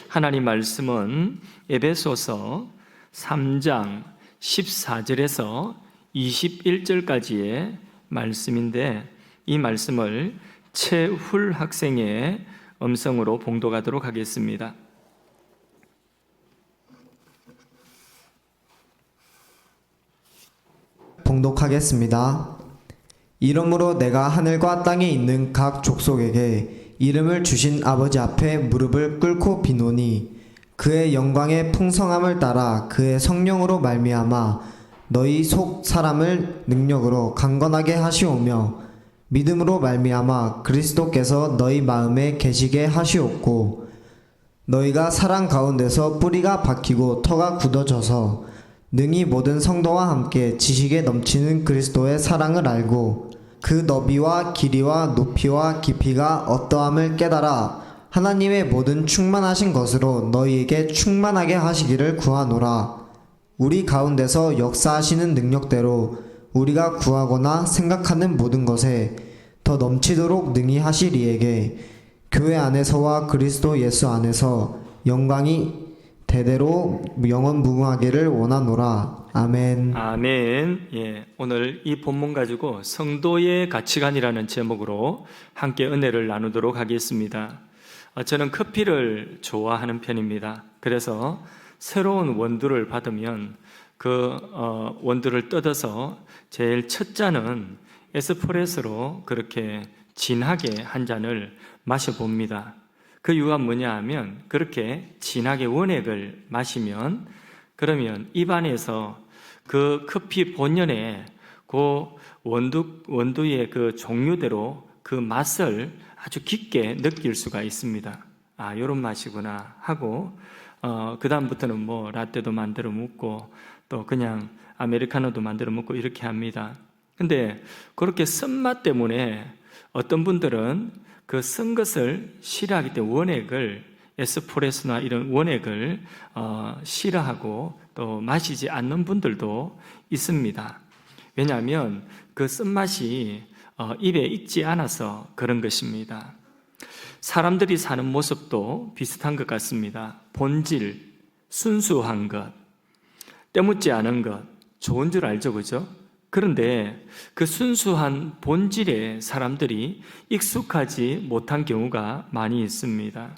하나님 말씀은 에베소서 3장 14절에서 21절까지의 말씀인데, 이 말씀을 최훌 학생의 음성으로 봉독하도록 하겠습니다. 봉독하겠습니다. 이러므로 내가 하늘과 땅에 있는 각 족속에게 이름을 주신 아버지 앞에 무릎을 꿇고 비노니, 그의 영광의 풍성함을 따라 그의 성령으로 말미암아 너희 속 사람을 능력으로 강건하게 하시오며, 믿음으로 말미암아 그리스도께서 너희 마음에 계시게 하시옵고, 너희가 사랑 가운데서 뿌리가 박히고 터가 굳어져서 능히 모든 성도와 함께 지식에 넘치는 그리스도의 사랑을 알고 그 너비와 길이와 높이와 깊이가 어떠함을 깨달아 하나님의 모든 충만하신 것으로 너희에게 충만하게 하시기를 구하노라. 우리 가운데서 역사하시는 능력대로 우리가 구하거나 생각하는 모든 것에 더 넘치도록 능히 하시리에게 교회 안에서와 그리스도 예수 안에서 영광이 대대로 영원무궁하기를 원하노라. 아멘. 아멘. 오늘 이 본문 가지고 성도의 가치관이라는 제목으로 함께 은혜를 나누도록 하겠습니다. 저는 커피를 좋아하는 편입니다. 그래서 새로운 원두를 받으면 그 원두를 뜯어서 제일 첫 잔은 에스프레소로 그렇게 진하게 한 잔을 마셔봅니다. 그 이유가 뭐냐 하면, 그렇게 진하게 원액을 마시면 그러면 입안에서 그 커피 본연의 그 원두의 그 종류대로 그 맛을 아주 깊게 느낄 수가 있습니다. 아, 요런 맛이구나 하고, 그 다음부터는 뭐 라떼도 만들어 먹고 또 그냥 아메리카노도 만들어 먹고 이렇게 합니다. 근데 그렇게 쓴맛 때문에 어떤 분들은 그 쓴 것을 싫어하기 때문에 원액을, 에스프레소나 이런 원액을 싫어하고 또 마시지 않는 분들도 있습니다. 왜냐하면 그 쓴맛이 입에 익지 않아서 그런 것입니다. 사람들이 사는 모습도 비슷한 것 같습니다. 본질, 순수한 것, 때묻지 않은 것, 좋은 줄 알죠, 그죠? 그런데 그 순수한 본질에 사람들이 익숙하지 못한 경우가 많이 있습니다.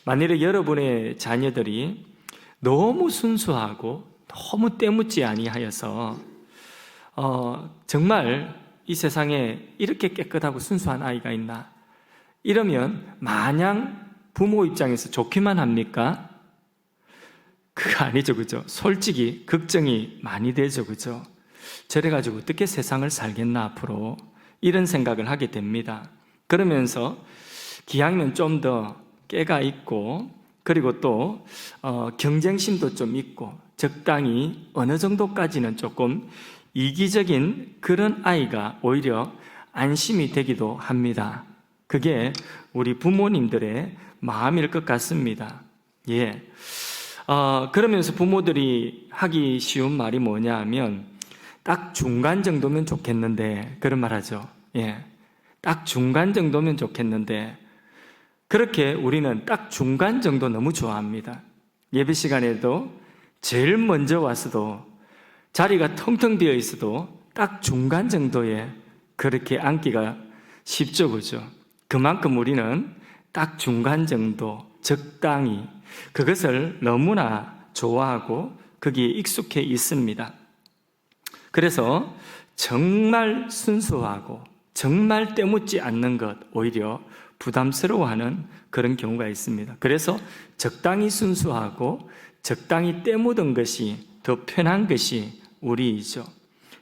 만일에 여러분의 자녀들이 너무 순수하고 너무 때묻지 아니하여서 정말 이 세상에 이렇게 깨끗하고 순수한 아이가 있나, 이러면 마냥 부모 입장에서 좋기만 합니까? 그거 아니죠, 그죠? 솔직히 걱정이 많이 되죠, 그죠? 저래가지고 어떻게 세상을 살겠나 앞으로, 이런 생각을 하게 됩니다. 그러면서 기왕이면 좀 더 깨가 있고, 그리고 또 경쟁심도 좀 있고, 적당히 어느 정도까지는 조금 이기적인 그런 아이가 오히려 안심이 되기도 합니다. 그게 우리 부모님들의 마음일 것 같습니다. 그러면서 부모들이 하기 쉬운 말이 뭐냐 하면, 딱 중간 정도면 좋겠는데, 그런 말 하죠. 딱 중간 정도면 좋겠는데, 그렇게 우리는 딱 중간 정도 너무 좋아합니다. 예배 시간에도 제일 먼저 와서도, 자리가 텅텅 비어 있어도 딱 중간 정도에 그렇게 앉기가 쉽죠, 그죠? 그만큼 우리는 딱 중간 정도, 적당히, 그것을 너무나 좋아하고 거기에 익숙해 있습니다. 그래서 정말 순수하고 정말 때묻지 않는 것, 오히려 부담스러워하는 그런 경우가 있습니다. 그래서 적당히 순수하고 적당히 때묻은 것이 더 편한 것이 우리이죠.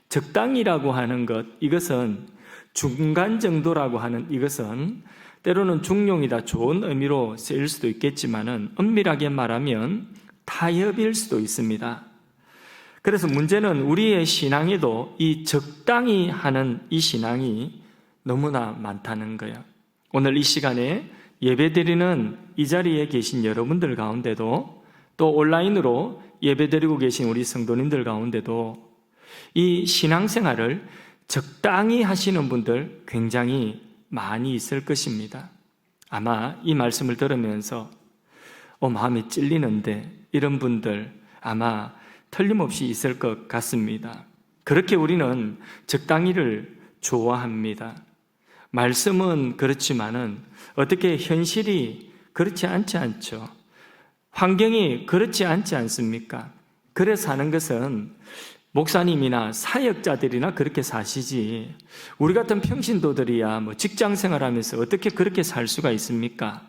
적당이라고 하는 것, 이것은 중간 정도라고 하는 이것은 때로는 중용이다, 좋은 의미로 쓰일 수도 있겠지만은 엄밀하게 말하면 타협일 수도 있습니다. 그래서 문제는 우리의 신앙에도 이 적당히 하는 이 신앙이 너무나 많다는 거예요. 오늘 이 시간에 예배드리는 이 자리에 계신 여러분들 가운데도, 또 온라인으로 예배드리고 계신 우리 성도님들 가운데도 이 신앙생활을 적당히 하시는 분들 굉장히 많이 있을 것입니다. 아마 이 말씀을 들으면서 마음이 찔리는데, 이런 분들 아마 틀림없이 있을 것 같습니다. 그렇게 우리는 적당히를 좋아합니다. 말씀은 그렇지만은 어떻게 현실이 그렇지 않지 않죠. 환경이 그렇지 않지 않습니까? 그래 사는 것은 목사님이나 사역자들이나 그렇게 사시지, 우리 같은 평신도들이야 뭐 직장 생활하면서 어떻게 그렇게 살 수가 있습니까?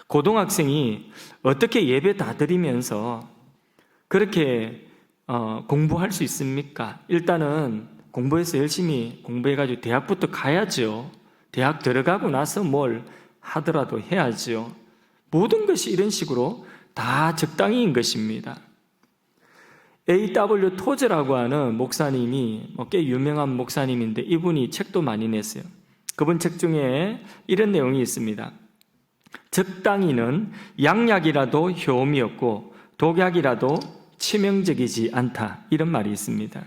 고등학생이 어떻게 예배 다 드리면서 그렇게 공부할 수 있습니까? 일단은 공부해서 열심히 공부해가지고 대학부터 가야죠. 대학 들어가고 나서 뭘 하더라도 해야죠. 모든 것이 이런 식으로 다 적당히인 것입니다. A.W. 토즈라고 하는 목사님이 꽤 유명한 목사님인데, 이분이 책도 많이 냈어요. 그분 책 중에 이런 내용이 있습니다. 적당히는 양약이라도 효험이 없고 독약이라도 치명적이지 않다, 이런 말이 있습니다.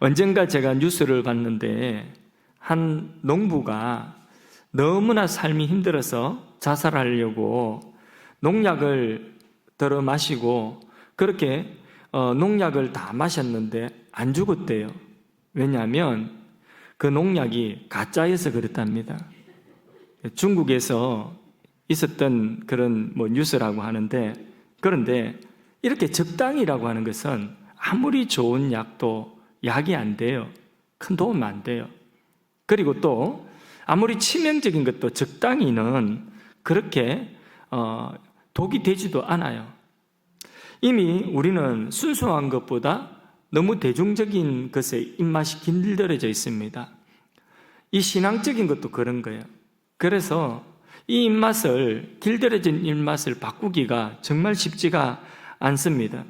언젠가 제가 뉴스를 봤는데 한 농부가 너무나 삶이 힘들어서 자살하려고 농약을 덜어 마시고 그렇게 농약을 다 마셨는데 안 죽었대요. 왜냐하면 그 농약이 가짜여서 그렇답니다. 중국에서 있었던 그런 뉴스라고 하는데, 그런데 이렇게 적당히라고 하는 것은 아무리 좋은 약도 약이 안 돼요. 큰 도움 안 돼요. 그리고 또 아무리 치명적인 것도 적당히는 그렇게 독이 되지도 않아요. 이미 우리는 순수한 것보다 너무 대중적인 것에 입맛이 길들여져 있습니다. 이 신앙적인 것도 그런 거예요. 그래서 이 입맛을, 길들여진 입맛을 바꾸기가 정말 쉽지가 않습니다.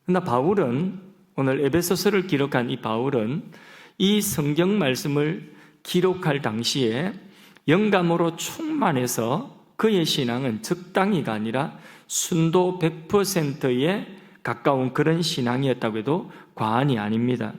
그러나 바울은, 오늘 에베소서를 기록한 이 바울은 이 성경 말씀을 기록할 당시에 영감으로 충만해서 그의 신앙은 적당히가 아니라 순도 100%에 가까운 그런 신앙이었다고 해도 과언이 아닙니다.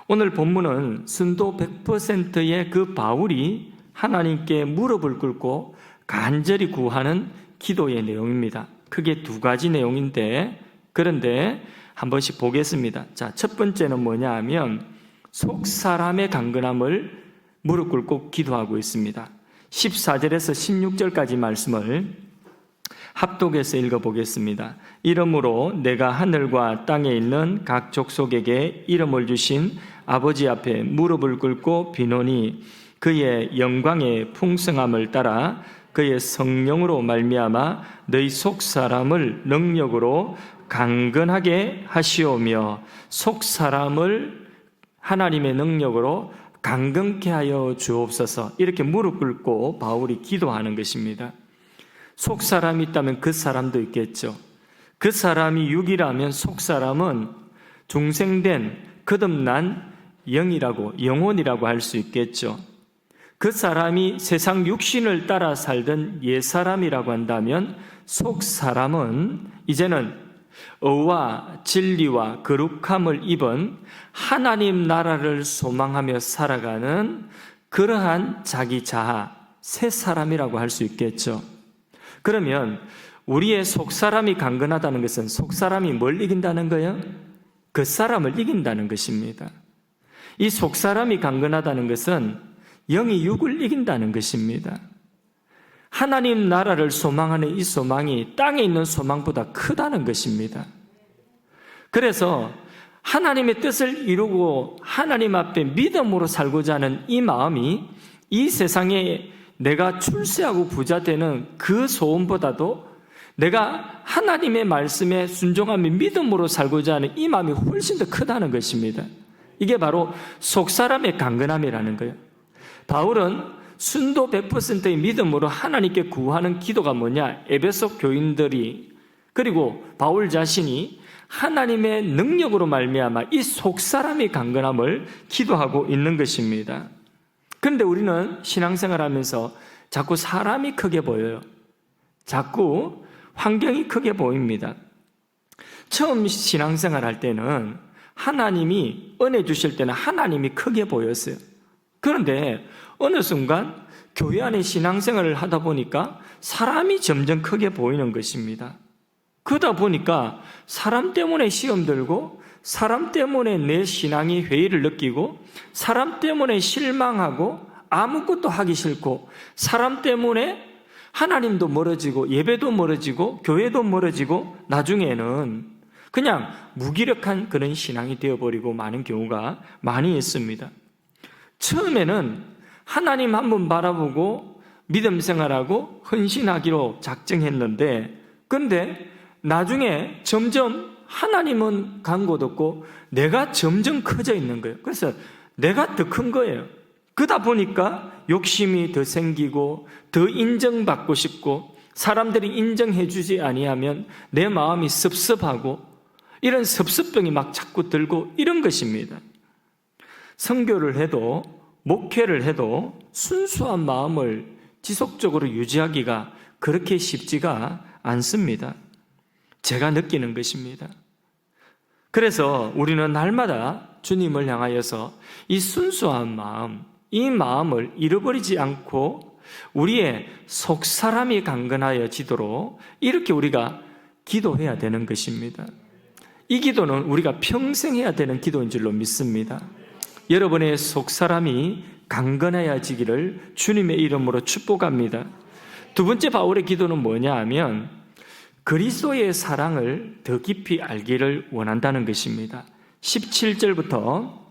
오늘 본문은 순도 100%의 그 바울이 하나님께 무릎을 꿇고 간절히 구하는 기도의 내용입니다. 크게 두 가지 내용인데, 그런데 한 번씩 보겠습니다. 자, 첫 번째는 뭐냐 하면 속 사람의 강건함을 무릎 꿇고 기도하고 있습니다. 14절에서 16절까지 말씀을 합독해서 읽어보겠습니다. 이러므로 내가 하늘과 땅에 있는 각 족속에게 이름을 주신 아버지 앞에 무릎을 꿇고 비노니 그의 영광의 풍성함을 따라 그의 성령으로 말미암아 너희 속사람을 능력으로 강건하게 하시오며, 속사람을 하나님의 능력으로 강건케 하여 주옵소서. 이렇게 무릎 꿇고 바울이 기도하는 것입니다. 속사람이 있다면 그 사람도 있겠죠. 그 사람이 육이라면 속사람은 중생된 거듭난 영혼이라고 할 수 있겠죠. 그 사람이 세상 육신을 따라 살던 옛사람이라고 한다면 속사람은 이제는 의와 진리와 거룩함을 입은 하나님 나라를 소망하며 살아가는 그러한 자기 자아, 새 사람이라고 할 수 있겠죠. 그러면 우리의 속사람이 강건하다는 것은 속사람이 뭘 이긴다는 거예요? 그 사람을 이긴다는 것입니다. 이 속사람이 강건하다는 것은 영이 육을 이긴다는 것입니다. 하나님 나라를 소망하는 이 소망이 땅에 있는 소망보다 크다는 것입니다. 그래서 하나님의 뜻을 이루고 하나님 앞에 믿음으로 살고자 하는 이 마음이 이 세상에 내가 출세하고 부자 되는 그 소원보다도 내가 하나님의 말씀에 순종하며 믿음으로 살고자 하는 이 마음이 훨씬 더 크다는 것입니다. 이게 바로 속사람의 강건함이라는 거예요. 바울은 순도 100%의 믿음으로 하나님께 구하는 기도가 뭐냐? 에베소 교인들이, 그리고 바울 자신이 하나님의 능력으로 말미암아 이 속사람의 강건함을 기도하고 있는 것입니다. 그런데 우리는 신앙생활하면서 자꾸 사람이 크게 보여요. 자꾸 환경이 크게 보입니다. 처음 신앙생활 할 때는 하나님이 은혜 주실 때는 하나님이 크게 보였어요. 그런데 어느 순간 교회 안에 신앙생활을 하다 보니까 사람이 점점 크게 보이는 것입니다. 그러다 보니까 사람 때문에 시험 들고, 사람 때문에 내 신앙이 회의를 느끼고, 사람 때문에 실망하고 아무것도 하기 싫고, 사람 때문에 하나님도 멀어지고 예배도 멀어지고 교회도 멀어지고, 나중에는 그냥 무기력한 그런 신앙이 되어버리고 많은 경우가 많이 있습니다. 처음에는 하나님 한번 바라보고 믿음 생활하고 헌신하기로 작정했는데, 그런데 나중에 점점 하나님은 간 곳 없고 내가 점점 커져 있는 거예요. 그래서 내가 더 큰 거예요. 그러다 보니까 욕심이 더 생기고 더 인정받고 싶고, 사람들이 인정해 주지 아니하면 내 마음이 섭섭하고, 이런 섭섭병이 막 자꾸 들고 이런 것입니다. 선교를 해도 목회를 해도 순수한 마음을 지속적으로 유지하기가 그렇게 쉽지가 않습니다. 제가 느끼는 것입니다. 그래서 우리는 날마다 주님을 향하여서 이 순수한 마음, 이 마음을 잃어버리지 않고 우리의 속사람이 강건하여지도록 이렇게 우리가 기도해야 되는 것입니다. 이 기도는 우리가 평생 해야 되는 기도인 줄로 믿습니다. 여러분의 속사람이 강건해지기를 주님의 이름으로 축복합니다. 두 번째 바울의 기도는 뭐냐 하면 그리스도의 사랑을 더 깊이 알기를 원한다는 것입니다. 17절부터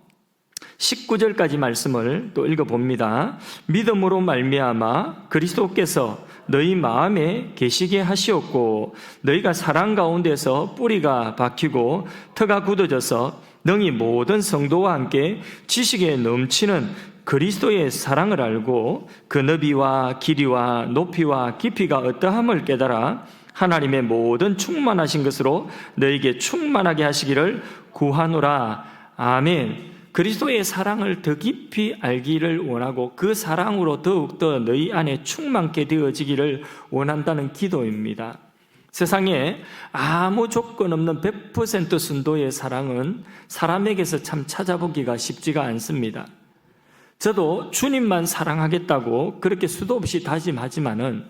19절까지 말씀을 또 읽어봅니다. 믿음으로 말미암아 그리스도께서 너희 마음에 계시게 하시었고, 너희가 사랑 가운데서 뿌리가 박히고 터가 굳어져서 능히 모든 성도와 함께 지식에 넘치는 그리스도의 사랑을 알고 그 너비와 길이와 높이와 깊이가 어떠함을 깨달아 하나님의 모든 충만하신 것으로 너희에게 충만하게 하시기를 구하노라. 아멘. 그리스도의 사랑을 더 깊이 알기를 원하고 그 사랑으로 더욱더 너희 안에 충만케 되어지기를 원한다는 기도입니다. 세상에 아무 조건 없는 100% 순도의 사랑은 사람에게서 참 찾아보기가 쉽지가 않습니다. 저도 주님만 사랑하겠다고 그렇게 수도 없이 다짐하지만은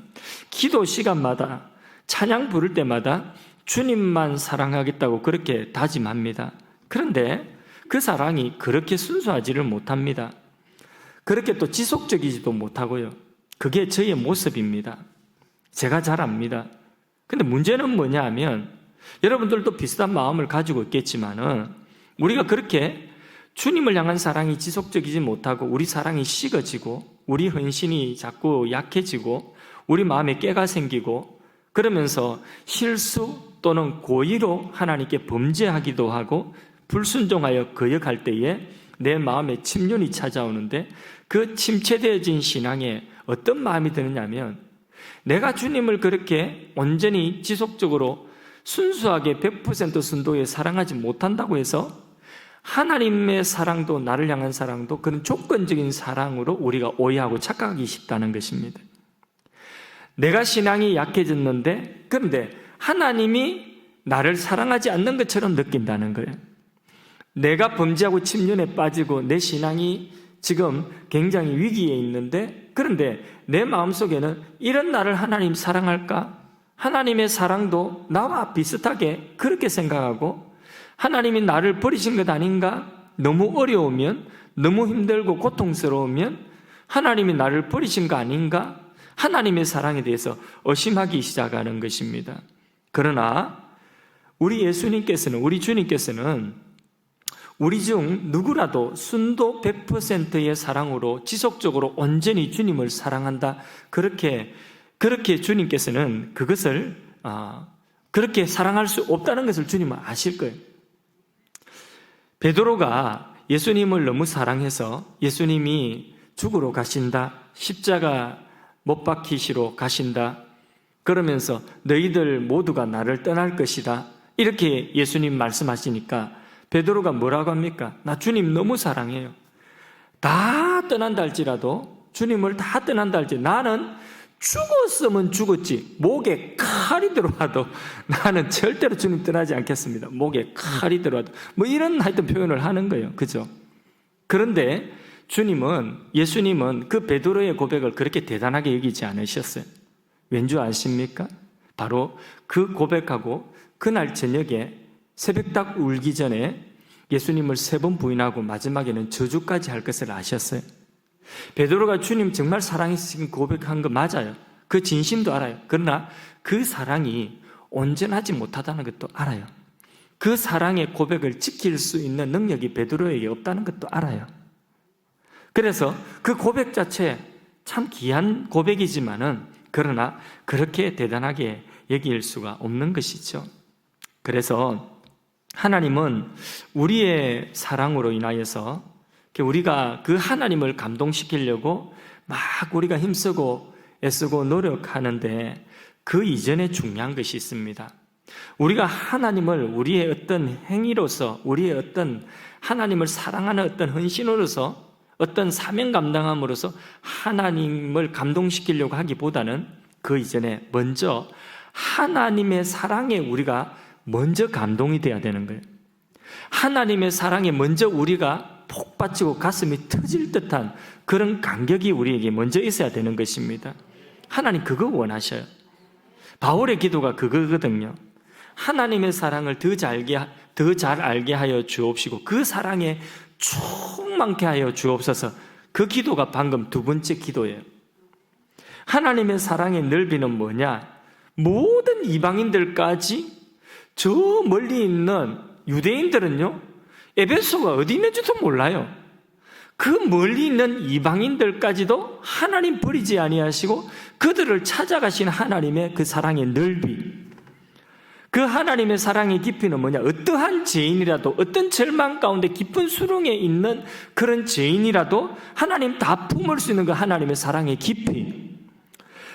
기도 시간마다 찬양 부를 때마다 주님만 사랑하겠다고 그렇게 다짐합니다. 그런데 그 사랑이 그렇게 순수하지를 못합니다. 그렇게 또 지속적이지도 못하고요. 그게 저의 모습입니다. 제가 잘 압니다. 근데 문제는 뭐냐 하면 여러분들도 비슷한 마음을 가지고 있겠지만은 우리가 그렇게 주님을 향한 사랑이 지속적이지 못하고 우리 사랑이 식어지고 우리 헌신이 자꾸 약해지고 우리 마음에 깨가 생기고 그러면서 실수 또는 고의로 하나님께 범죄하기도 하고 불순종하여 거역할 때에 내 마음에 침륜이 찾아오는데, 그 침체되어진 신앙에 어떤 마음이 드느냐면 내가 주님을 그렇게 온전히 지속적으로 순수하게 100% 순도에 사랑하지 못한다고 해서 하나님의 사랑도 나를 향한 사랑도 그런 조건적인 사랑으로 우리가 오해하고 착각하기 쉽다는 것입니다. 내가 신앙이 약해졌는데 그런데 하나님이 나를 사랑하지 않는 것처럼 느낀다는 거예요. 내가 범죄하고 침륜에 빠지고 내 신앙이 지금 굉장히 위기에 있는데, 그런데 내 마음속에는 이런 나를 하나님 사랑할까? 하나님의 사랑도 나와 비슷하게 그렇게 생각하고 하나님이 나를 버리신 것 아닌가? 너무 어려우면, 너무 힘들고 고통스러우면 하나님이 나를 버리신 거 아닌가? 하나님의 사랑에 대해서 의심하기 시작하는 것입니다. 그러나 우리 예수님께서는, 우리 주님께서는 우리 중 누구라도 순도 100%의 사랑으로 지속적으로 온전히 주님을 사랑한다. 그렇게 주님께서는 그것을 그렇게 사랑할 수 없다는 것을 주님은 아실 거예요. 베드로가 예수님을 너무 사랑해서 예수님이 죽으러 가신다, 십자가 못 박히시러 가신다, 그러면서 너희들 모두가 나를 떠날 것이다, 이렇게 예수님 말씀하시니까 베드로가 뭐라고 합니까? 나 주님 너무 사랑해요. 다 떠난다 할지라도, 주님을 다 떠난다 할지라도 나는 죽었으면 죽었지 목에 칼이 들어와도 나는 절대로 주님 떠나지 않겠습니다. 목에 칼이 들어와도, 뭐 이런 하여튼 표현을 하는 거예요. 그죠? 그런데 예수님은 그 베드로의 고백을 그렇게 대단하게 여기지 않으셨어요. 왠지 아십니까? 바로 그 고백하고 그날 저녁에 새벽닭 울기 전에 예수님을 3번 부인하고 마지막에는 저주까지 할 것을 아셨어요. 베드로가 주님 정말 사랑해서 고백한 거 맞아요. 그 진심도 알아요. 그러나 그 사랑이 온전하지 못하다는 것도 알아요. 그 사랑의 고백을 지킬 수 있는 능력이 베드로에게 없다는 것도 알아요. 그래서 그 고백 자체 참 귀한 고백이지만은 그러나 그렇게 대단하게 여길 수가 없는 것이죠. 그래서 하나님은 우리의 사랑으로 인하여서 우리가 그 하나님을 감동시키려고 막 우리가 힘쓰고 애쓰고 노력하는데 그 이전에 중요한 것이 있습니다. 우리가 하나님을 우리의 어떤 행위로서, 우리의 어떤 하나님을 사랑하는 어떤 헌신으로서, 어떤 사명 감당함으로써 하나님을 감동시키려고 하기보다는 그 이전에 먼저 하나님의 사랑에 우리가 먼저 감동이 돼야 되는 거예요. 하나님의 사랑에 먼저 우리가 폭받치고 가슴이 터질 듯한 그런 감격이 우리에게 먼저 있어야 되는 것입니다. 하나님 그거 원하셔요. 바울의 기도가 그거거든요. 하나님의 사랑을 더 잘 알게 하여 주옵시고 그 사랑에 충만케 하여 주옵소서. 그 기도가 방금 2번째 기도예요. 하나님의 사랑의 넓이는 뭐냐? 모든 이방인들까지 저 멀리 있는 유대인들은요, 에베소가 어디 있는지도 몰라요. 그 멀리 있는 이방인들까지도 하나님 버리지 아니하시고 그들을 찾아가신 하나님의 그 사랑의 넓이, 그 하나님의 사랑의 깊이는 뭐냐? 어떠한 죄인이라도, 어떤 절망 가운데 깊은 수렁에 있는 그런 죄인이라도 하나님 다 품을 수 있는 그 하나님의 사랑의 깊이,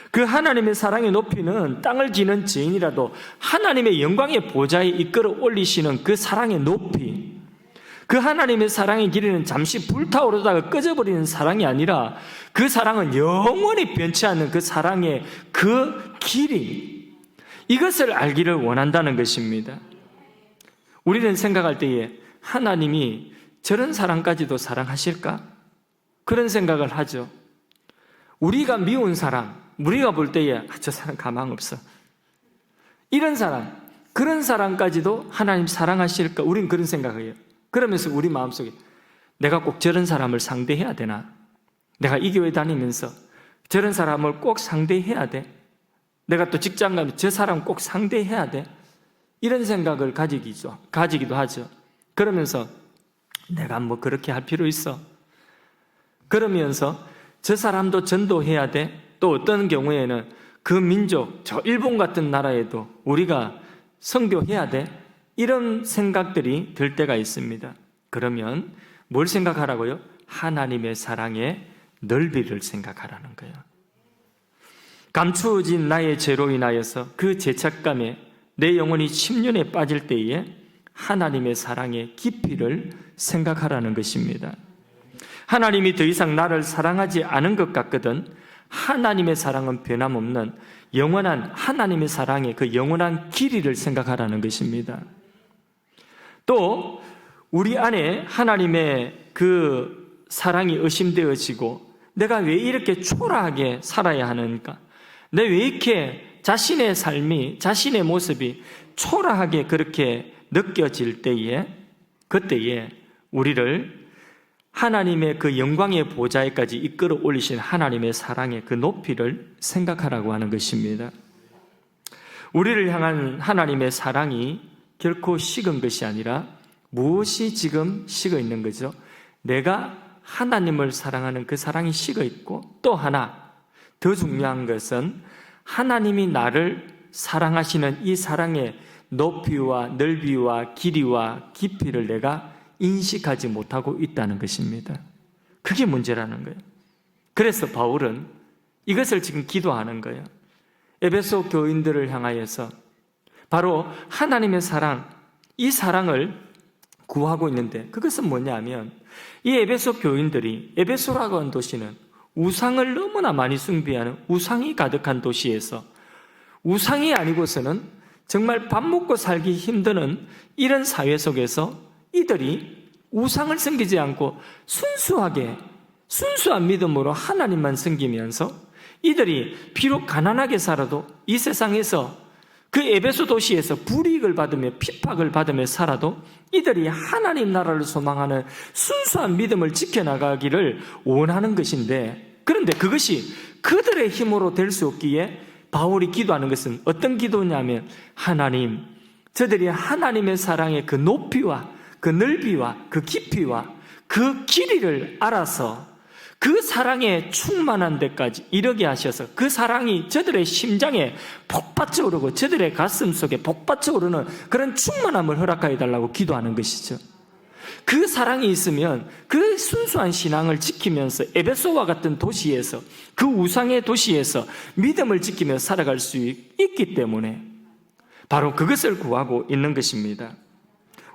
그 하나님의 사랑의 높이는 땅을 지는 죄인이라도 하나님의 영광의 보좌에 이끌어 올리시는 그 사랑의 높이, 그 하나님의 사랑의 길이는 잠시 불타오르다가 꺼져버리는 사랑이 아니라 그 사랑은 영원히 변치 않는 그 사랑의 그 길이, 이것을 알기를 원한다는 것입니다. 우리는 생각할 때에 하나님이 저런 사랑까지도 사랑하실까? 그런 생각을 하죠. 우리가 미운 사람, 우리가 볼 때에 저 사람 가망 없어, 이런 사람, 그런 사람까지도 하나님 사랑하실까? 우리는 그런 생각을 해요. 그러면서 우리 마음속에 내가 꼭 저런 사람을 상대해야 되나? 내가 이 교회 다니면서 저런 사람을 꼭 상대해야 돼? 내가 또 직장 가면 저 사람 꼭 상대해야 돼? 이런 생각을 가지기도 하죠. 그러면서 내가 뭐 그렇게 할 필요 있어? 그러면서 저 사람도 전도해야 돼? 또 어떤 경우에는 그 민족, 저 일본 같은 나라에도 우리가 선교해야 돼? 이런 생각들이 들 때가 있습니다. 그러면 뭘 생각하라고요? 하나님의 사랑의 넓이를 생각하라는 거예요. 감추어진 나의 죄로 인하여서 그 죄책감에 내 영혼이 침륜에 빠질 때에 하나님의 사랑의 깊이를 생각하라는 것입니다. 하나님이 더 이상 나를 사랑하지 않은 것 같거든 하나님의 사랑은 변함없는 영원한 하나님의 사랑의 그 영원한 길이를 생각하라는 것입니다. 또 우리 안에 하나님의 그 사랑이 의심되어지고 내가 왜 이렇게 초라하게 살아야 하는가? 내 왜 이렇게 자신의 삶이, 자신의 모습이 초라하게 그렇게 느껴질 때에, 그때에 우리를 하나님의 그 영광의 보좌에까지 이끌어 올리신 하나님의 사랑의 그 높이를 생각하라고 하는 것입니다. 우리를 향한 하나님의 사랑이 결코 식은 것이 아니라 무엇이 지금 식어 있는 거죠? 내가 하나님을 사랑하는 그 사랑이 식어 있고, 또 하나 더 중요한 것은 하나님이 나를 사랑하시는 이 사랑의 높이와 넓이와 길이와 깊이를 내가 인식하지 못하고 있다는 것입니다. 그게 문제라는 거예요. 그래서 바울은 이것을 지금 기도하는 거예요. 에베소 교인들을 향하여서 바로 하나님의 사랑, 이 사랑을 구하고 있는데, 그것은 뭐냐면 이 에베소 교인들이, 에베소라고 하는 도시는 우상을 너무나 많이 숭배하는 우상이 가득한 도시에서, 우상이 아니고서는 정말 밥 먹고 살기 힘드는 이런 사회 속에서 이들이 우상을 섬기지 않고 순수하게 순수한 믿음으로 하나님만 섬기면서 이들이 비록 가난하게 살아도 이 세상에서 그 에베소 도시에서 불이익을 받으며 핍박을 받으며 살아도 이들이 하나님 나라를 소망하는 순수한 믿음을 지켜나가기를 원하는 것인데, 그런데 그것이 그들의 힘으로 될 수 없기에 바울이 기도하는 것은 어떤 기도냐면, 하나님, 저들이 하나님의 사랑의 그 높이와 그 넓이와 그 깊이와 그 길이를 알아서 그 사랑에 충만한 데까지 이르게 하셔서 그 사랑이 저들의 심장에 복받쳐 오르고 저들의 가슴 속에 복받쳐 오르는 그런 충만함을 허락하여 달라고 기도하는 것이죠. 그 사랑이 있으면 그 순수한 신앙을 지키면서 에베소와 같은 도시에서, 그 우상의 도시에서 믿음을 지키며 살아갈 수 있기 때문에 바로 그것을 구하고 있는 것입니다.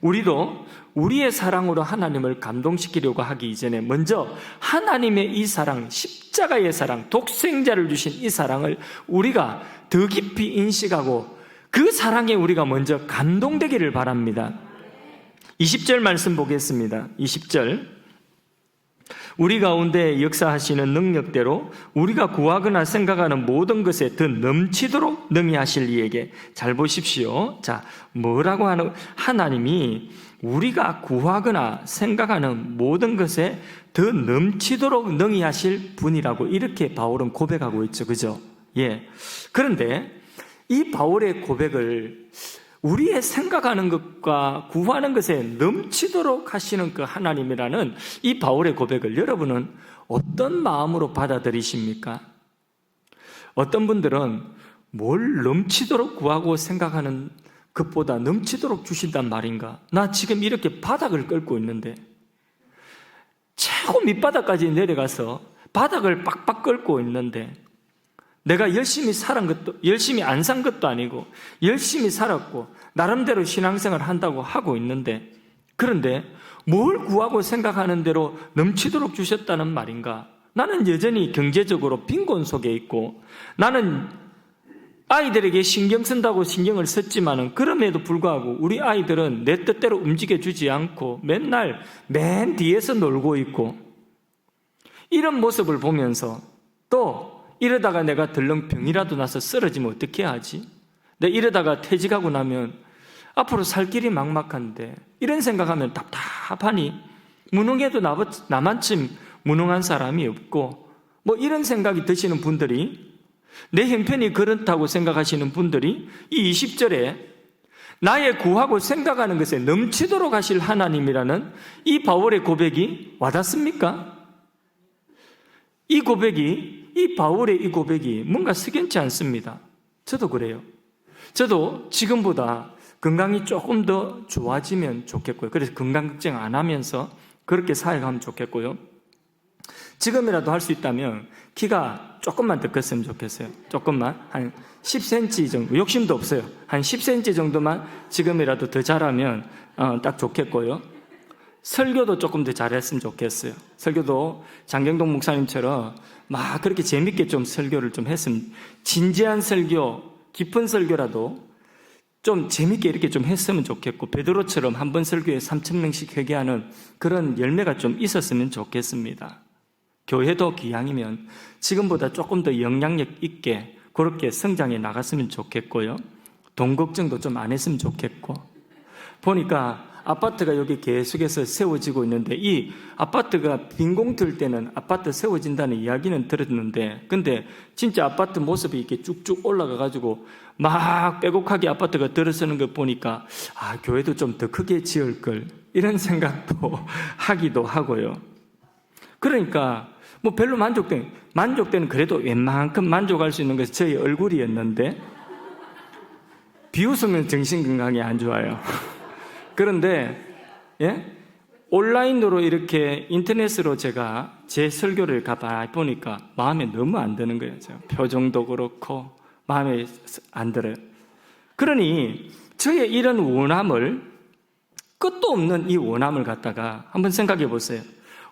우리도 우리의 사랑으로 하나님을 감동시키려고 하기 이전에 먼저 하나님의 이 사랑, 십자가의 사랑, 독생자를 주신 이 사랑을 우리가 더 깊이 인식하고 그 사랑에 우리가 먼저 감동되기를 바랍니다. 20절 말씀 보겠습니다. 20절. 우리 가운데 역사하시는 능력대로 우리가 구하거나 생각하는 모든 것에 더 넘치도록 능히 하실 이에게. 잘 보십시오. 자, 뭐라고 하는, 하나님이 우리가 구하거나 생각하는 모든 것에 더 넘치도록 능히 하실 분이라고 이렇게 바울은 고백하고 있죠. 그죠? 예. 그런데 이 바울의 고백을 우리의 생각하는 것과 구하는 것에 넘치도록 하시는 그 하나님이라는 이 바울의 고백을 여러분은 어떤 마음으로 받아들이십니까? 어떤 분들은 뭘 넘치도록 구하고 생각하는 것보다 넘치도록 주신단 말인가? 나 지금 이렇게 바닥을 끓고 있는데, 최고 밑바닥까지 내려가서 바닥을 빡빡 끓고 있는데, 내가 열심히 안 산 것도 아니고 열심히 살았고 나름대로 신앙생활을 한다고 하고 있는데, 그런데 뭘 구하고 생각하는 대로 넘치도록 주셨다는 말인가? 나는 여전히 경제적으로 빈곤 속에 있고, 나는 아이들에게 신경 쓴다고 신경을 썼지만은 그럼에도 불구하고 우리 아이들은 내 뜻대로 움직여주지 않고 맨날 맨 뒤에서 놀고 있고, 이런 모습을 보면서 또 이러다가 내가 덜렁병이라도 나서 쓰러지면 어떻게 하지? 내가 이러다가 퇴직하고 나면 앞으로 살 길이 막막한데, 이런 생각하면 답답하니 무능해도 나만큼 무능한 사람이 없고, 뭐 이런 생각이 드시는 분들이, 내 형편이 그렇다고 생각하시는 분들이 이 20절에 나의 구하고 생각하는 것에 넘치도록 하실 하나님이라는 이 바울의 고백이 와닿습니까? 이 바울의 이 고백이 뭔가 석연치 않습니다. 저도 그래요. 저도 지금보다 건강이 조금 더 좋아지면 좋겠고요. 그래서 건강 걱정 안 하면서 그렇게 살아가면 좋겠고요. 지금이라도 할 수 있다면 키가 조금만 더 컸으면 좋겠어요. 조금만, 한 10cm 정도, 욕심도 없어요. 한 10cm 정도만 지금이라도 더 자라면 딱 좋겠고요. 설교도 조금 더 잘했으면 좋겠어요. 설교도 장경동 목사님처럼 막 그렇게 재밌게 좀 설교를 좀 했으면, 진지한 설교, 깊은 설교라도 좀 재밌게 이렇게 좀 했으면 좋겠고, 베드로처럼 한 번 설교에 3,000명씩 회개하는 그런 열매가 좀 있었으면 좋겠습니다. 교회도 기왕이면 지금보다 조금 더 영향력 있게 그렇게 성장해 나갔으면 좋겠고요. 돈 걱정도 좀 안 했으면 좋겠고, 보니까 아파트가 여기 계속해서 세워지고 있는데, 이 아파트가 빈공 들 때는 아파트 세워진다는 이야기는 들었는데, 근데 진짜 아파트 모습이 이렇게 쭉쭉 올라가가지고 막 빼곡하게 아파트가 들어서는 거 보니까, 교회도 좀 더 크게 지을 걸, 이런 생각도 하기도 하고요. 그러니까 뭐 별로 만족되는 그래도 웬만큼 만족할 수 있는 것이 저희 얼굴이었는데, 비웃으면 정신건강이 안 좋아요. 그런데 온라인으로 이렇게 인터넷으로 제가 제 설교를 가봐보니까 마음에 너무 안 드는 거예요. 표정도 그렇고 마음에 안 들어요. 그러니 저의 이런 원함을, 끝도 없는 이 원함을 갖다가 한번 생각해 보세요.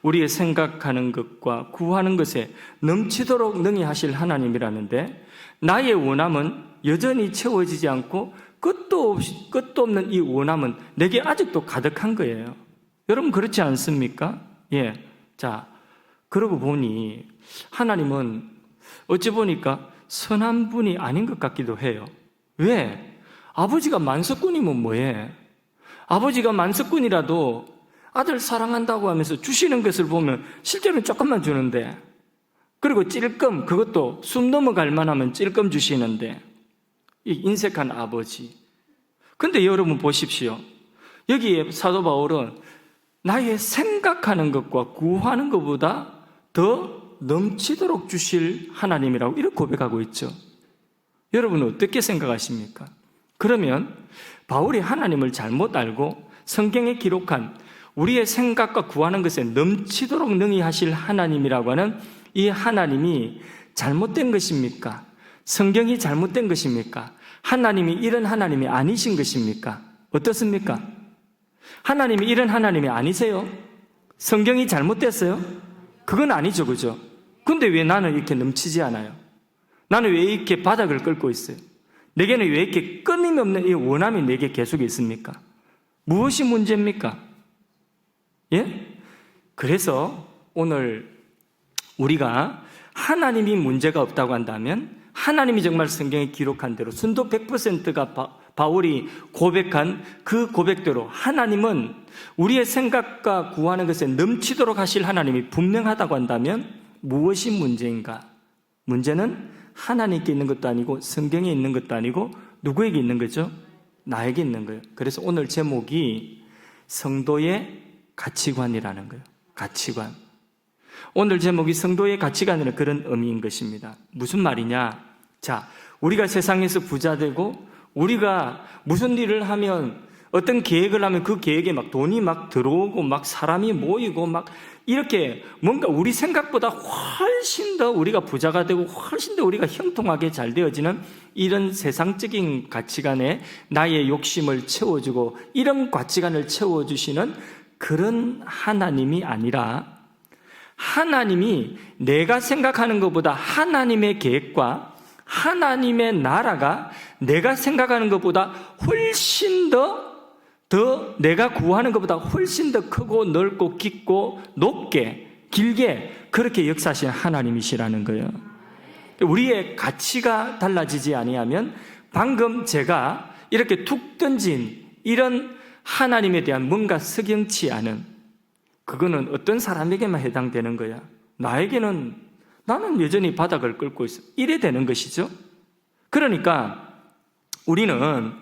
우리의 생각하는 것과 구하는 것에 넘치도록 능히 하실 하나님이라는데, 나의 원함은 여전히 채워지지 않고 끝도 없는 이 원함은 내게 아직도 가득한 거예요. 여러분 그렇지 않습니까? 자, 그러고 보니 하나님은 어찌 보니까 선한 분이 아닌 것 같기도 해요. 왜? 아버지가 만석군이면 뭐해? 아버지가 만석군이라도 아들 사랑한다고 하면서 주시는 것을 보면 실제로는 조금만 주는데, 그리고 찔끔, 그것도 숨 넘어갈 만하면 찔끔 주시는데, 이 인색한 아버지. 근데 여러분 보십시오. 여기에 사도 바울은 나의 생각하는 것과 구하는 것보다 더 넘치도록 주실 하나님이라고 이렇게 고백하고 있죠. 여러분은 어떻게 생각하십니까? 그러면 바울이 하나님을 잘못 알고 성경에 기록한 우리의 생각과 구하는 것에 넘치도록 능히 하실 하나님이라고 하는 이 하나님이 잘못된 것입니까? 성경이 잘못된 것입니까? 하나님이 이런 하나님이 아니신 것입니까? 어떻습니까? 하나님이 이런 하나님이 아니세요? 성경이 잘못됐어요? 그건 아니죠, 그죠? 근데 왜 나는 이렇게 넘치지 않아요? 나는 왜 이렇게 바닥을 긁고 있어요? 내게는 왜 이렇게 끊임없는 이 원함이 내게 계속 있습니까? 무엇이 문제입니까? 예? 그래서 오늘 우리가 하나님이 문제가 없다고 한다면 하나님이 정말 성경에 기록한 대로 순도 100%가 바울이 고백한 그 고백대로 하나님은 우리의 생각과 구하는 것에 넘치도록 하실 하나님이 분명하다고 한다면 무엇이 문제인가? 문제는 하나님께 있는 것도 아니고 성경에 있는 것도 아니고 누구에게 있는 거죠? 나에게 있는 거예요. 그래서 오늘 제목이 성도의 가치관이라는 거예요. 가치관. 오늘 제목이 성도의 가치관이라는 그런 의미인 것입니다. 무슨 말이냐? 자, 우리가 세상에서 부자 되고 우리가 무슨 일을 하면 어떤 계획을 하면 그 계획에 막 돈이 막 들어오고 막 사람이 모이고 막 이렇게 뭔가 우리 생각보다 훨씬 더 우리가 부자가 되고 훨씬 더 우리가 형통하게 잘 되어지는 이런 세상적인 가치관에 나의 욕심을 채워주고 이런 가치관을 채워주시는 그런 하나님이 아니라 하나님이 내가 생각하는 것보다 하나님의 계획과 하나님의 나라가 내가 생각하는 것보다 훨씬 더 내가 구하는 것보다 훨씬 더 크고 넓고 깊고 높게 길게 그렇게 역사하시는 하나님이시라는 거예요. 우리의 가치가 달라지지 아니하면 방금 제가 이렇게 툭 던진 이런 하나님에 대한 뭔가 석연치 않은 그거는 어떤 사람에게만 해당되는 거야. 나는 여전히 바닥을 긁고 있어. 이래 되는 것이죠. 그러니까 우리는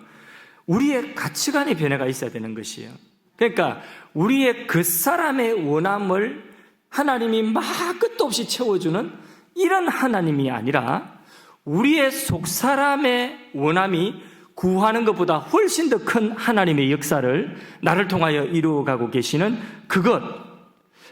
우리의 가치관의 변화가 있어야 되는 것이에요. 그러니까 우리의 그 사람의 원함을 하나님이 막 끝도 없이 채워주는 이런 하나님이 아니라 우리의 속 사람의 원함이 구하는 것보다 훨씬 더 큰 하나님의 역사를 나를 통하여 이루어가고 계시는 그것.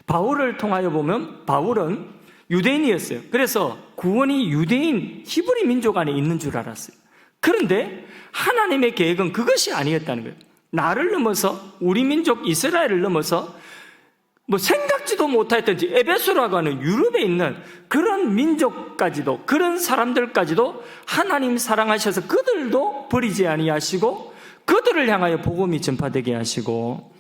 바울을 통하여 보면 바울은 유대인이었어요. 그래서 구원이 유대인 히브리 민족 안에 있는 줄 알았어요. 그런데 하나님의 계획은 그것이 아니었다는 거예요. 나를 넘어서 우리 민족 이스라엘을 넘어서 생각지도 못했던지 에베소라고 하는 유럽에 있는 그런 민족까지도 그런 사람들까지도 하나님 사랑하셔서 그들도 버리지 아니하시고 그들을 향하여 복음이 전파되게 하시고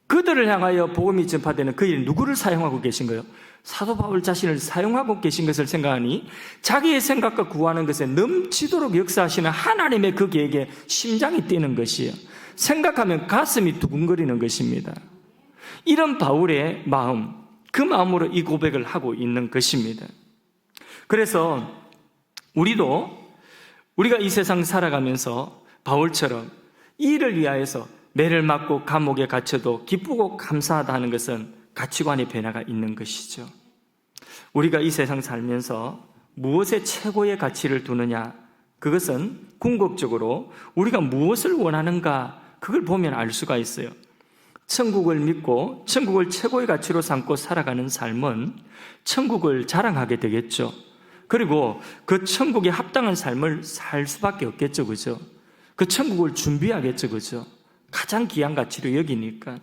그들을 향하여 복음이 전파되는 그 일 누구를 사용하고 계신 거예요? 사도 바울 자신을 사용하고 계신 것을 생각하니 자기의 생각과 구하는 것에 넘치도록 역사하시는 하나님의 그 계획에 심장이 뛰는 것이에요. 생각하면 가슴이 두근거리는 것입니다. 이런 바울의 마음, 그 마음으로 이 고백을 하고 있는 것입니다. 그래서 우리가 이 세상 살아가면서 바울처럼 이 일을 위하여서 매를 맞고 감옥에 갇혀도 기쁘고 감사하다 하는 것은 가치관의 변화가 있는 것이죠. 우리가 이 세상 살면서 무엇에 최고의 가치를 두느냐, 그것은 궁극적으로 우리가 무엇을 원하는가 그걸 보면 알 수가 있어요. 천국을 믿고 천국을 최고의 가치로 삼고 살아가는 삶은 천국을 자랑하게 되겠죠. 그리고 그 천국에 합당한 삶을 살 수밖에 없겠죠, 그죠? 그 천국을 준비하겠죠, 그죠? 가장 귀한 가치로 여기니까.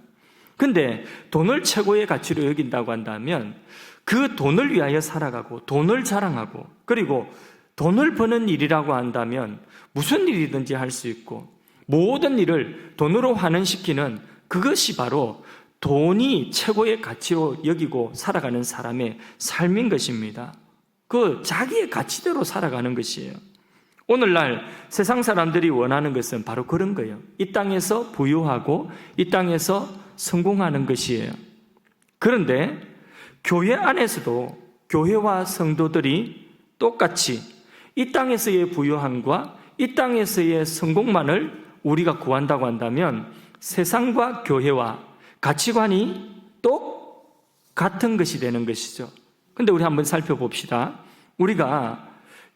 근데 돈을 최고의 가치로 여긴다고 한다면 그 돈을 위하여 살아가고 돈을 자랑하고 그리고 돈을 버는 일이라고 한다면 무슨 일이든지 할 수 있고 모든 일을 돈으로 환원시키는 그것이 바로 돈이 최고의 가치로 여기고 살아가는 사람의 삶인 것입니다. 그 자기의 가치대로 살아가는 것이에요. 오늘날 세상 사람들이 원하는 것은 바로 그런 거예요. 이 땅에서 부유하고 이 땅에서 성공하는 것이에요. 그런데 교회 안에서도 교회와 성도들이 똑같이 이 땅에서의 부유함과 이 땅에서의 성공만을 우리가 구한다고 한다면 세상과 교회와 가치관이 똑같은 것이 되는 것이죠. 근데 우리 한번 살펴봅시다. 우리가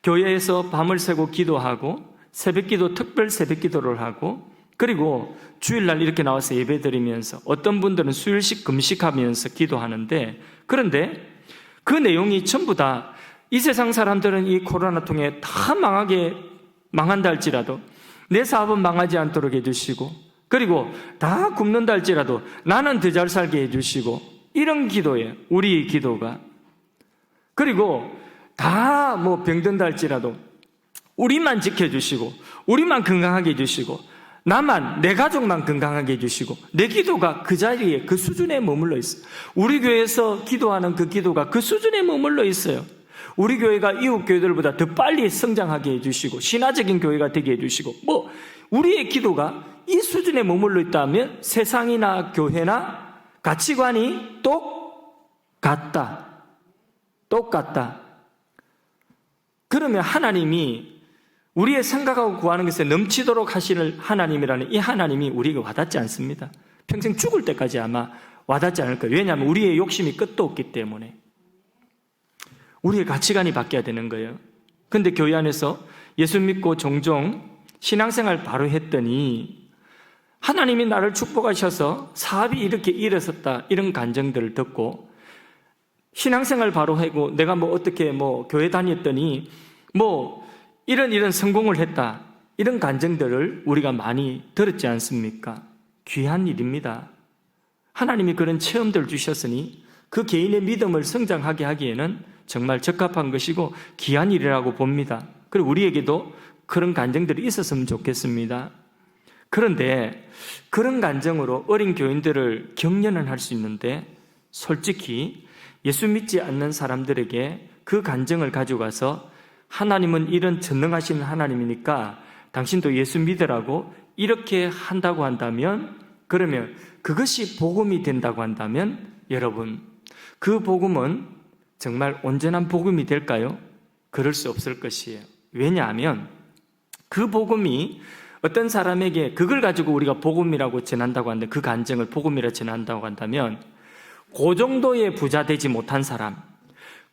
교회에서 밤을 새고 기도하고 새벽기도, 특별 새벽기도를 하고 그리고 주일날 이렇게 나와서 예배드리면서 어떤 분들은 수일식 금식하면서 기도하는데 그런데 그 내용이 전부 다 이 세상 사람들은 이 코로나 통해 다 망한다 할지라도 내 사업은 망하지 않도록 해주시고 그리고 다 굶는다 할지라도 나는 더 잘 살게 해주시고 이런 기도예요. 우리의 기도가. 그리고 다 병든다 할지라도 우리만 지켜주시고 우리만 건강하게 해주시고 나만 내 가족만 건강하게 해주시고 내 기도가 그 자리에 그 수준에 머물러 있어요. 우리 교회에서 기도하는 그 기도가 그 수준에 머물러 있어요. 우리 교회가 이웃 교회들보다 더 빨리 성장하게 해주시고 신화적인 교회가 되게 해주시고 우리의 기도가 이 수준에 머물러 있다면 세상이나 교회나 가치관이 똑같다. 그러면 하나님이 우리의 생각하고 구하는 것에 넘치도록 하시는 하나님이라는 이 하나님이 우리에게 와닿지 않습니다. 평생 죽을 때까지 아마 와닿지 않을 거예요. 왜냐하면 우리의 욕심이 끝도 없기 때문에. 우리의 가치관이 바뀌어야 되는 거예요. 그런데 교회 안에서 예수 믿고 종종 신앙생활 바로 했더니 하나님이 나를 축복하셔서 사업이 이렇게 일어섰다 이런 간증들을 듣고 신앙생활 바로 하고 내가 어떻게 교회 다녔더니 이런 성공을 했다 이런 간증들을 우리가 많이 들었지 않습니까? 귀한 일입니다. 하나님이 그런 체험들을 주셨으니 그 개인의 믿음을 성장하게 하기에는 정말 적합한 것이고 귀한 일이라고 봅니다. 그리고 우리에게도 그런 간증들이 있었으면 좋겠습니다. 그런데 그런 간증으로 어린 교인들을 격려는 할 수 있는데 솔직히 예수 믿지 않는 사람들에게 그 간증을 가지고 가서 하나님은 이런 전능하신 하나님이니까 당신도 예수 믿으라고 이렇게 한다고 한다면 그러면 그것이 복음이 된다고 한다면 여러분 그 복음은 정말 온전한 복음이 될까요? 그럴 수 없을 것이에요. 왜냐하면 그 복음이 어떤 사람에게 그걸 가지고 우리가 복음이라고 전한다고 하는데 그 간증을 복음이라 전한다고 한다면 그 정도의 부자 되지 못한 사람,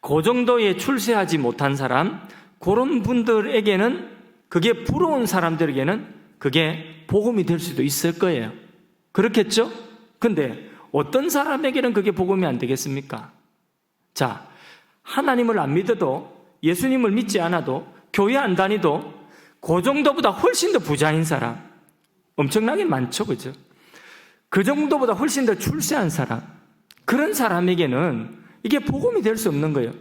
그 정도의 출세하지 못한 사람 그런 분들에게는 그게 부러운 사람들에게는 그게 복음이 될 수도 있을 거예요. 그렇겠죠? 근데 어떤 사람에게는 그게 복음이 안 되겠습니까? 자, 하나님을 안 믿어도 예수님을 믿지 않아도 교회 안 다니도 그 정도보다 훨씬 더 부자인 사람 엄청나게 많죠, 그죠? 그 정도보다 훨씬 더 출세한 사람 그런 사람에게는 이게 복음이 될 수 없는 거예요.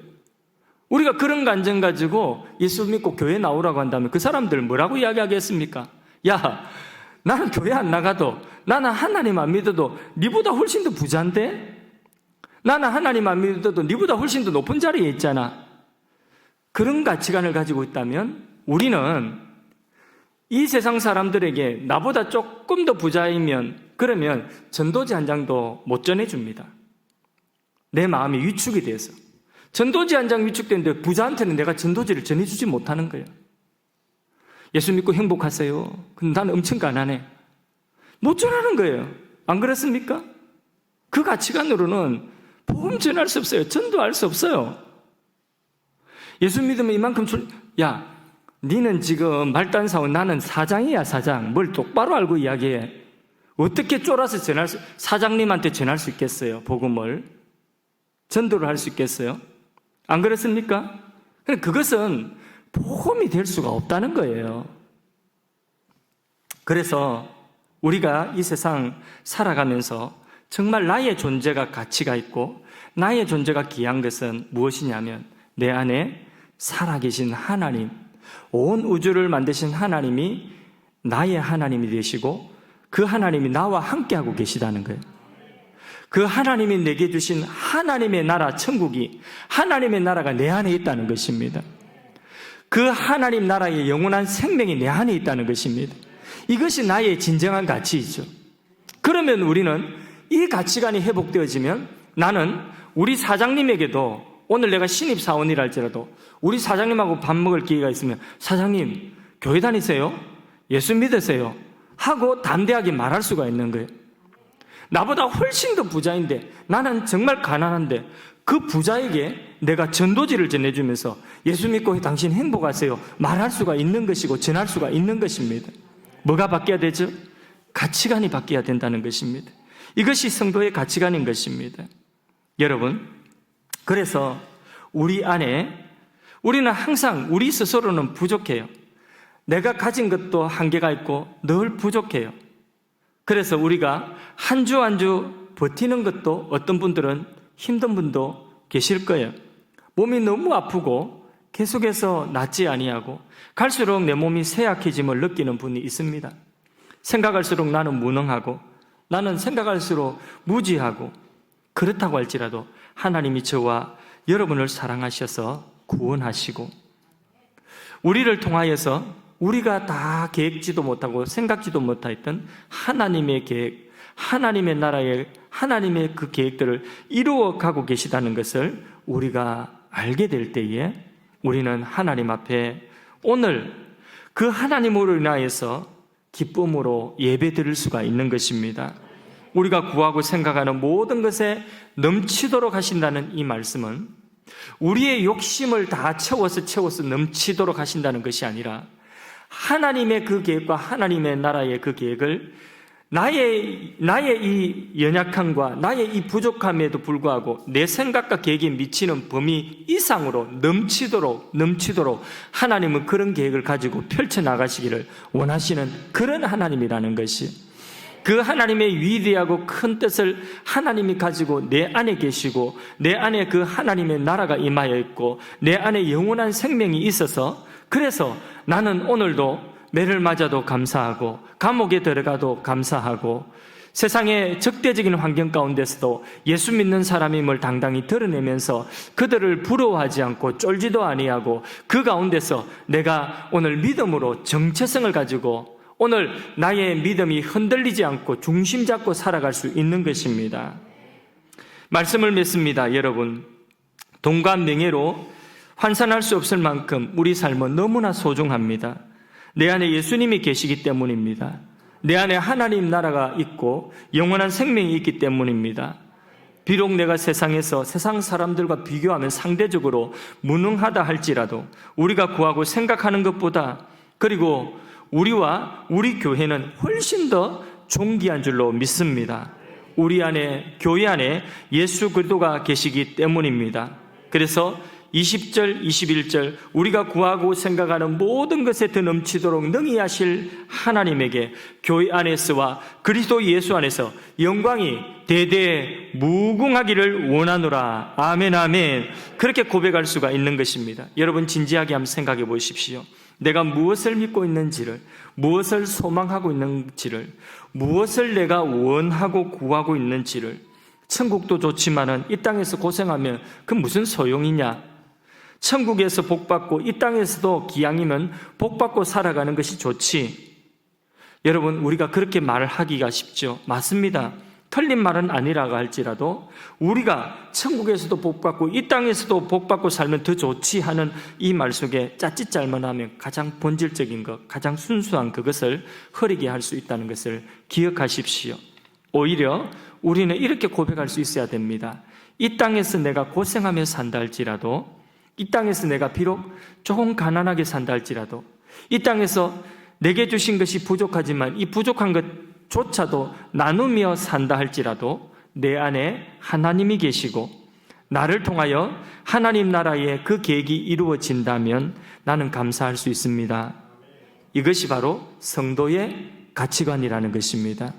우리가 그런 간증 가지고 예수 믿고 교회 나오라고 한다면 그 사람들 뭐라고 이야기하겠습니까? 야, 나는 교회 안 나가도 나는 하나님 안 믿어도 니보다 훨씬 더 부자인데? 나는 하나님 안 믿어도 니보다 훨씬 더 높은 자리에 있잖아. 그런 가치관을 가지고 있다면 우리는 이 세상 사람들에게 나보다 조금 더 부자이면 그러면 전도지 한 장도 못 전해줍니다. 내 마음이 위축이 돼서 전도지 한 장 위축되는데 부자한테는 내가 전도지를 전해주지 못하는 거예요. 예수 믿고 행복하세요. 근데 나는 엄청 가난해. 못 전하는 거예요. 안 그렇습니까? 그 가치관으로는 복음 전할 수 없어요. 전도할 수 없어요. 예수 믿으면 이만큼 야, 니는 지금 말단사원 나는 사장이야 사장. 뭘 똑바로 알고 이야기해. 어떻게 쫄아서 사장님한테 전할 수 있겠어요? 복음을 전도를 할 수 있겠어요? 안 그렇습니까? 그것은 복음이 될 수가 없다는 거예요. 그래서 우리가 이 세상 살아가면서 정말 나의 존재가 가치가 있고 나의 존재가 귀한 것은 무엇이냐면 내 안에 살아계신 하나님, 온 우주를 만드신 하나님이 나의 하나님이 되시고 그 하나님이 나와 함께하고 계시다는 거예요. 그 하나님이 내게 주신 하나님의 나라 천국이, 하나님의 나라가 내 안에 있다는 것입니다. 그 하나님 나라의 영원한 생명이 내 안에 있다는 것입니다. 이것이 나의 진정한 가치이죠. 그러면 우리는 이 가치관이 회복되어지면, 나는 우리 사장님에게도, 오늘 내가 신입사원이라 할지라도 우리 사장님하고 밥 먹을 기회가 있으면, 사장님 교회 다니세요? 예수 믿으세요? 하고 담대하게 말할 수가 있는 거예요. 나보다 훨씬 더 부자인데, 나는 정말 가난한데, 그 부자에게 내가 전도지를 전해주면서 예수 믿고 당신 행복하세요 말할 수가 있는 것이고, 전할 수가 있는 것입니다. 뭐가 바뀌어야 되죠? 가치관이 바뀌어야 된다는 것입니다. 이것이 성도의 가치관인 것입니다. 여러분, 그래서 우리 안에, 우리는 항상 우리 스스로는 부족해요. 내가 가진 것도 한계가 있고 늘 부족해요. 그래서 우리가 한 주 한 주 버티는 것도, 어떤 분들은 힘든 분도 계실 거예요. 몸이 너무 아프고 계속해서 낫지 아니하고 갈수록 내 몸이 쇠약해짐을 느끼는 분이 있습니다. 생각할수록 나는 무능하고, 나는 생각할수록 무지하고, 그렇다고 할지라도 하나님이 저와 여러분을 사랑하셔서 구원하시고, 우리를 통하여서 우리가 다 계획지도 못하고 생각지도 못했던 하나님의 계획, 하나님의 나라의, 하나님의 그 계획들을 이루어가고 계시다는 것을 우리가 알게 될 때에, 우리는 하나님 앞에 오늘 그 하나님으로 인하여서 기쁨으로 예배 드릴 수가 있는 것입니다. 우리가 구하고 생각하는 모든 것에 넘치도록 하신다는 이 말씀은, 우리의 욕심을 다 채워서 넘치도록 하신다는 것이 아니라, 하나님의 그 계획과 하나님의 나라의 그 계획을 나의 이 연약함과 나의 이 부족함에도 불구하고 내 생각과 계획에 미치는 범위 이상으로 넘치도록 하나님은 그런 계획을 가지고 펼쳐나가시기를 원하시는 그런 하나님이라는 것이, 그 하나님의 위대하고 큰 뜻을 하나님이 가지고 내 안에 계시고, 내 안에 그 하나님의 나라가 임하여 있고, 내 안에 영원한 생명이 있어서, 그래서 나는 오늘도 매를 맞아도 감사하고, 감옥에 들어가도 감사하고, 세상의 적대적인 환경 가운데서도 예수 믿는 사람임을 당당히 드러내면서 그들을 부러워하지 않고 쫄지도 아니하고, 그 가운데서 내가 오늘 믿음으로 정체성을 가지고 오늘 나의 믿음이 흔들리지 않고 중심 잡고 살아갈 수 있는 것입니다. 말씀을 맺습니다. 여러분, 돈과 명예로 환산할 수 없을 만큼 우리 삶은 너무나 소중합니다. 내 안에 예수님이 계시기 때문입니다. 내 안에 하나님 나라가 있고 영원한 생명이 있기 때문입니다. 비록 내가 세상에서 세상 사람들과 비교하면 상대적으로 무능하다 할지라도, 우리가 구하고 생각하는 것보다, 그리고 우리와 우리 교회는 훨씬 더 존귀한 줄로 믿습니다. 우리 안에, 교회 안에 예수 그리스도가 계시기 때문입니다. 그래서 20절, 21절, 우리가 구하고 생각하는 모든 것에 더 넘치도록 능히 하실 하나님에게 교회 안에서와 그리스도 예수 안에서 영광이 대대 무궁하기를 원하노라. 아멘, 아멘. 그렇게 고백할 수가 있는 것입니다. 여러분, 진지하게 한번 생각해 보십시오. 내가 무엇을 믿고 있는지를, 무엇을 소망하고 있는지를, 무엇을 내가 원하고 구하고 있는지를. 천국도 좋지만은 이 땅에서 고생하면 그 무슨 소용이냐? 천국에서 복받고 이 땅에서도 기왕이면 복받고 살아가는 것이 좋지. 여러분, 우리가 그렇게 말을 하기가 쉽죠. 맞습니다. 틀린 말은 아니라고 할지라도 우리가 천국에서도 복받고 이 땅에서도 복받고 살면 더 좋지 하는 이 말 속에 짜릿짤만하면 가장 본질적인 것, 가장 순수한 그것을 흐리게 할 수 있다는 것을 기억하십시오. 오히려 우리는 이렇게 고백할 수 있어야 됩니다. 이 땅에서 내가 고생하며 산다 할지라도, 이 땅에서 내가 비록 조금 가난하게 산다 할지라도, 이 땅에서 내게 주신 것이 부족하지만 이 부족한 것조차도 나누며 산다 할지라도 내 안에 하나님이 계시고 나를 통하여 하나님 나라의 그 계획이 이루어진다면 나는 감사할 수 있습니다. 이것이 바로 성도의 가치관이라는 것입니다.